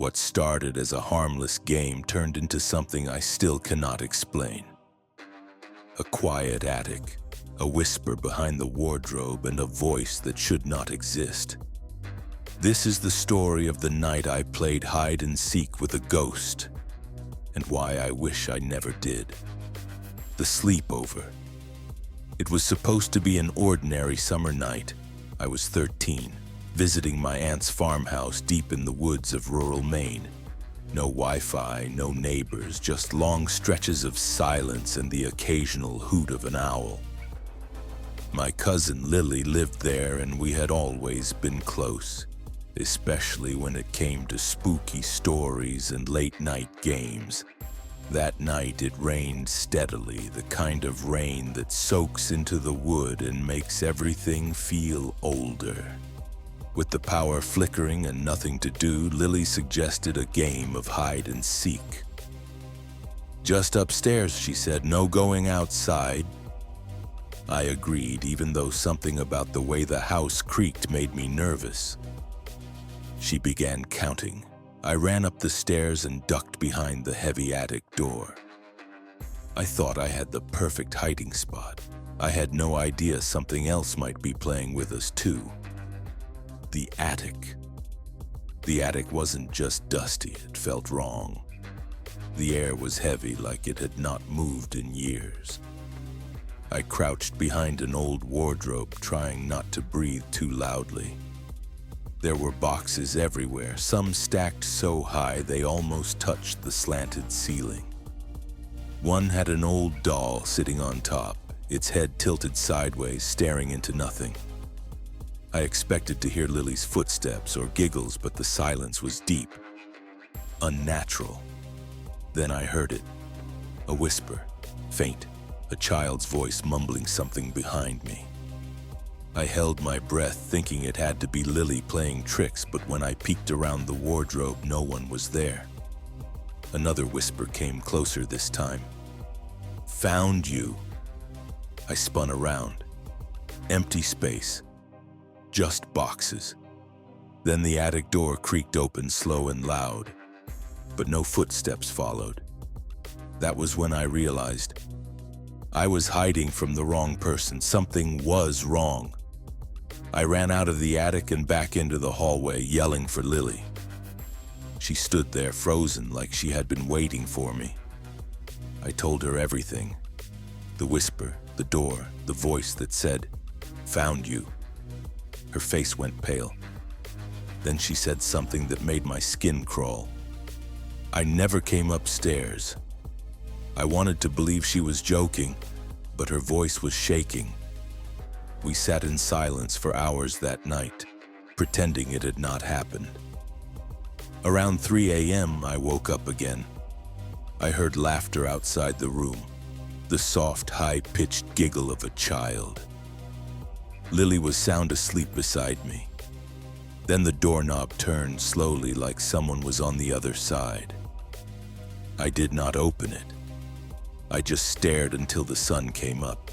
What started as a harmless game turned into something I still cannot explain. A quiet attic, a whisper behind the wardrobe, and a voice that should not exist. This is the story of the night I played hide and seek with a ghost, and why I wish I never did. The Sleepover. It was supposed to be an ordinary summer night. I was 13, visiting my aunt's farmhouse deep in the woods of rural Maine. No Wi-Fi, no neighbors, just long stretches of silence and the occasional hoot of an owl. My cousin Lily lived there, and we had always been close, especially when it came to spooky stories and late-night games. That night it rained steadily, the kind of rain that soaks into the wood and makes everything feel older. With the power flickering and nothing to do, Lily suggested a game of hide and seek. "Just upstairs," she said, "no going outside." I agreed, even though something about the way the house creaked made me nervous. She began counting. I ran up the stairs and ducked behind the heavy attic door. I thought I had the perfect hiding spot. I had no idea something else might be playing with us too. The attic. The attic wasn't just dusty, it felt wrong. The air was heavy, like it had not moved in years. I crouched behind an old wardrobe, trying not to breathe too loudly. There were boxes everywhere, some stacked so high they almost touched the slanted ceiling. One had an old doll sitting on top, its head tilted sideways, staring into nothing. I expected to hear Lily's footsteps or giggles, but the silence was deep, unnatural. Then I heard it, a whisper, faint, a child's voice mumbling something behind me. I held my breath, thinking it had to be Lily playing tricks, but when I peeked around the wardrobe, no one was there. Another whisper came closer this time. "Found you." I spun around. Empty space. Just boxes. Then the attic door creaked open slow and loud, but no footsteps followed. That was when I realized I was hiding from the wrong person. Something was wrong. I ran out of the attic and back into the hallway, yelling for Lily. She stood there, frozen, like she had been waiting for me. I told her everything. The whisper, the door, the voice that said, "Found you." Her face went pale. Then she said something that made my skin crawl. I never came upstairs. I wanted to believe she was joking, but her voice was shaking. We sat in silence for hours that night, pretending it had not happened. Around 3 a.m., I woke up again. I heard laughter outside the room, the soft, high-pitched giggle of a child. Lily was sound asleep beside me. Then the doorknob turned slowly, like someone was on the other side. I did not open it. I just stared until the sun came up.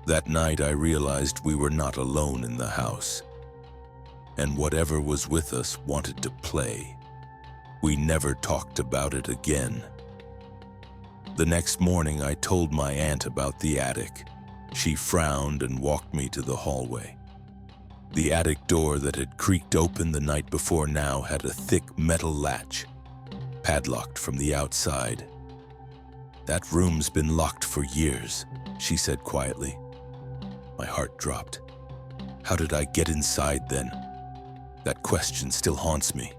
That night I realized we were not alone in the house, and whatever was with us wanted to play. We never talked about it again. The next morning I told my aunt about the attic. She frowned and walked me to the hallway. The attic door that had creaked open the night before now had a thick metal latch, padlocked from the outside. "That room's been locked for years," she said quietly. My heart dropped. How did I get inside then? That question still haunts me.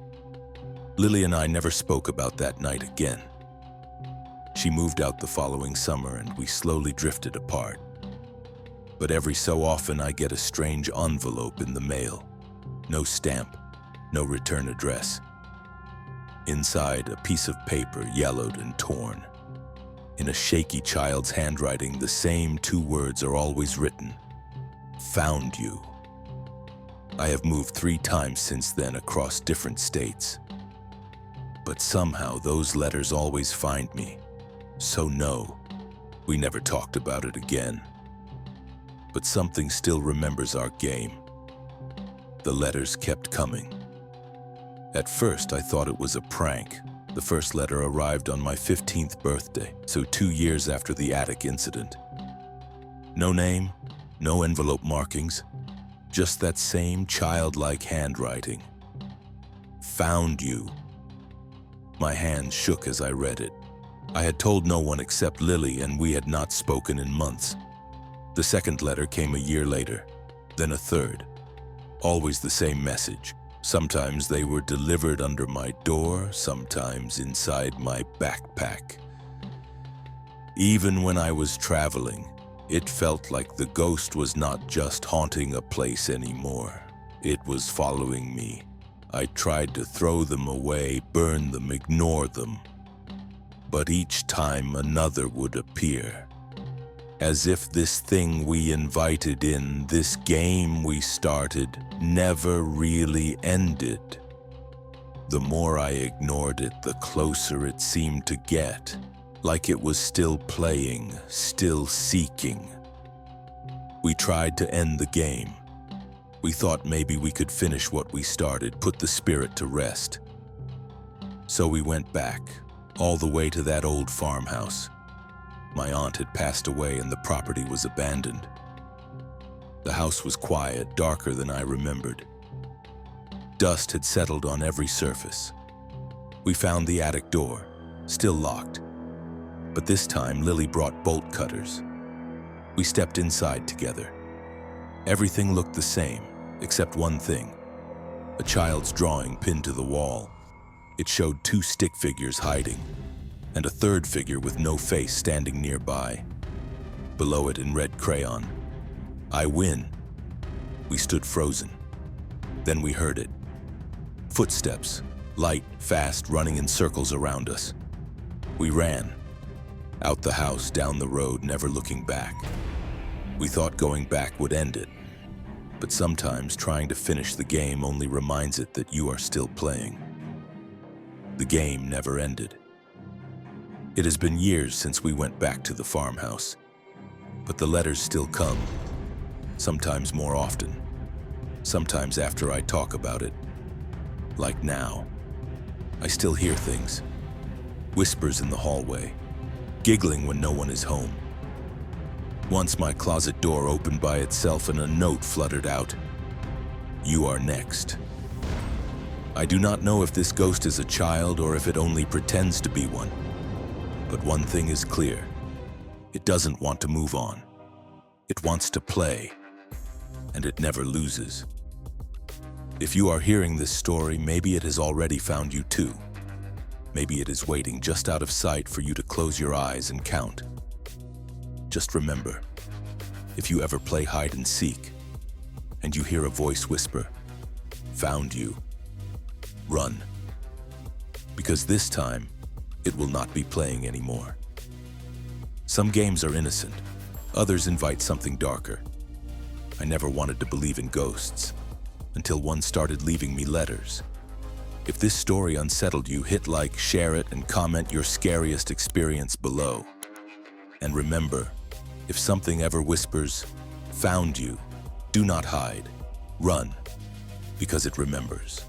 Lily and I never spoke about that night again. She moved out the following summer and we slowly drifted apart. But every so often I get a strange envelope in the mail. No stamp, no return address. Inside, a piece of paper, yellowed and torn. In a shaky child's handwriting, the same two words are always written: "Found you." I have moved 3 times since then across different states. But somehow those letters always find me. So no, we never talked about it again. But something still remembers our game. The letters kept coming. At first, I thought it was a prank. The first letter arrived on my 15th birthday, so 2 years after the attic incident. No name, no envelope markings, just that same childlike handwriting. Found you. My hands shook as I read it. I had told no one except Lily, and we had not spoken in months. The second letter came a year later, then a third. Always the same message. Sometimes they were delivered under my door, sometimes inside my backpack. Even when I was traveling, it felt like the ghost was not just haunting a place anymore. It was following me. I tried to throw them away, burn them, ignore them. But each time another would appear. As if this thing we invited in, this game we started, never really ended. The more I ignored it, the closer it seemed to get, like it was still playing, still seeking. We tried to end the game. We thought maybe we could finish what we started, put the spirit to rest. So we went back, all the way to that old farmhouse. My aunt had passed away and the property was abandoned. The house was quiet, darker than I remembered. Dust had settled on every surface. We found the attic door, still locked. But this time, Lily brought bolt cutters. We stepped inside together. Everything looked the same, except one thing. A child's drawing pinned to the wall. It showed 2 stick figures hiding, and a third figure with no face standing nearby. Below it in red crayon, "I win." We stood frozen. Then we heard it. Footsteps, light, fast, running in circles around us. We ran. Out the house, down the road, never looking back. We thought going back would end it. But sometimes trying to finish the game only reminds it that you are still playing. The game never ended. It has been years since we went back to the farmhouse, but the letters still come, sometimes more often, sometimes after I talk about it. Like now, I still hear things, whispers in the hallway, giggling when no one is home. Once my closet door opened by itself and a note fluttered out, "You are next." I do not know if this ghost is a child or if it only pretends to be one. But one thing is clear. It doesn't want to move on. It wants to play, and it never loses. If you are hearing this story, maybe it has already found you too. Maybe it is waiting just out of sight for you to close your eyes and count. Just remember, if you ever play hide and seek, and you hear a voice whisper, "Found you," run. Because this time, it will not be playing anymore. Some games are innocent, others invite something darker. I never wanted to believe in ghosts, until one started leaving me letters. If this story unsettled you, hit like, share it, and comment your scariest experience below. And remember, if something ever whispers, "Found you," do not hide, run, because it remembers.